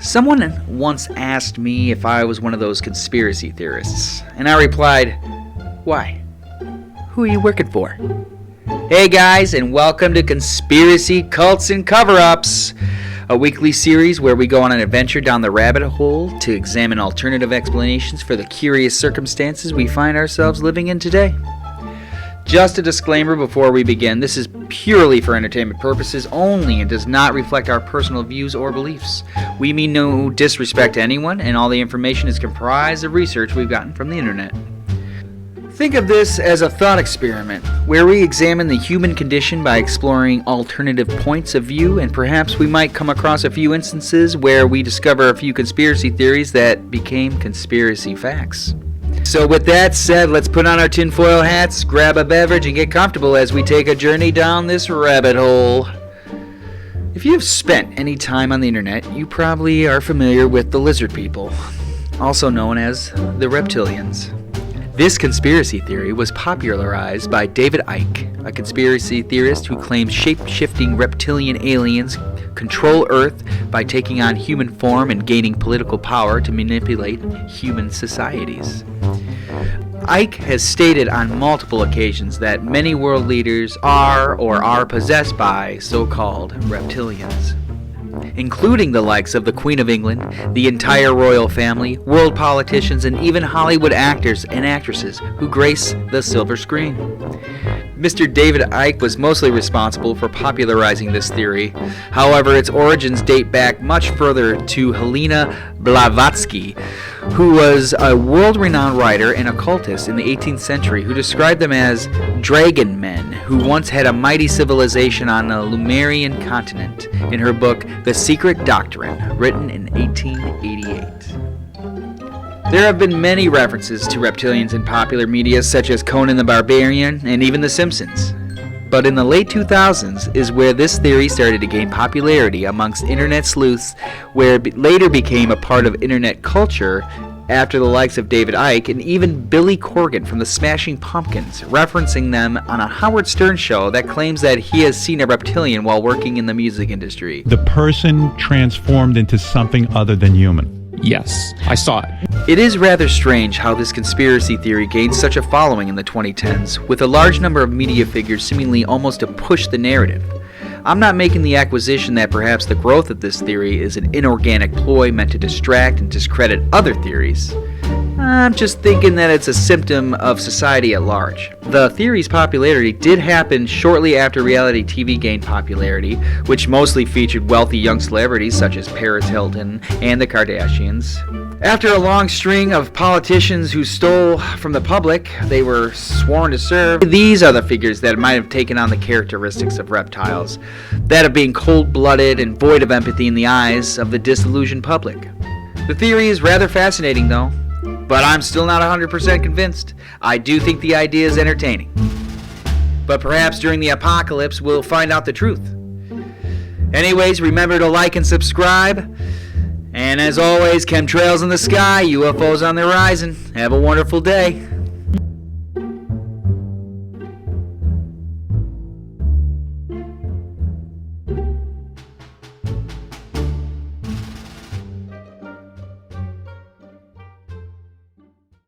Someone once asked me if I was one of those conspiracy theorists, and I replied, "Why? Who are you working for?" Hey guys, and welcome to Conspiracy Cults and Cover-ups, a weekly series where we go on an adventure down the rabbit hole to examine alternative explanations for the curious circumstances we find ourselves living in today. Just a disclaimer before we begin, this is purely for entertainment purposes only and does not reflect our personal views or beliefs. We mean no disrespect to anyone, and all the information is comprised of research we've gotten from the internet. Think of this as a thought experiment, where we examine the human condition by exploring alternative points of view, and perhaps we might come across a few instances where we discover a few conspiracy theories that became conspiracy facts. So with that said, let's put on our tinfoil hats, grab a beverage, and get comfortable as we take a journey down this rabbit hole. If you have spent any time on the internet, you probably are familiar with the lizard people, also known as the reptilians. This conspiracy theory was popularized by David Icke, a conspiracy theorist who claims shape-shifting reptilian aliens control Earth by taking on human form and gaining political power to manipulate human societies. Icke has stated on multiple occasions that many world leaders are or are possessed by so-called reptilians, including the likes of the Queen of England, the entire royal family, world politicians, and even Hollywood actors and actresses who grace the silver screen. Mr. David Icke was mostly responsible for popularizing this theory. However, its origins date back much further to Helena Blavatsky, who was a world-renowned writer and occultist in the 18th century who described them as dragon men who once had a mighty civilization on the Lemurian continent in her book The Secret Doctrine, written in 1888. There have been many references to reptilians in popular media such as Conan the Barbarian and even The Simpsons. But in the late 2000s is where this theory started to gain popularity amongst internet sleuths, where it later became a part of internet culture after the likes of David Icke and even Billy Corgan from the Smashing Pumpkins, referencing them on a Howard Stern show that claims that he has seen a reptilian while working in the music industry. The person transformed into something other than human. Yes, I saw it. It is rather strange how this conspiracy theory gained such a following in the 2010s, with a large number of media figures seemingly almost to push the narrative. I'm not making the acquisition that perhaps the growth of this theory is an inorganic ploy meant to distract and discredit other theories. I'm just thinking that it's a symptom of society at large. The theory's popularity did happen shortly after reality TV gained popularity, which mostly featured wealthy young celebrities such as Paris Hilton and the Kardashians. After a long string of politicians who stole from the public they were sworn to serve, these are the figures that might have taken on the characteristics of reptiles, that of being cold-blooded and void of empathy in the eyes of the disillusioned public. The theory is rather fascinating though, but I'm still not 100% convinced. I do think the idea is entertaining. But perhaps during the apocalypse we'll find out the truth. Anyways, remember to like and subscribe. And as always, chemtrails in the sky, UFOs on the horizon. Have a wonderful day.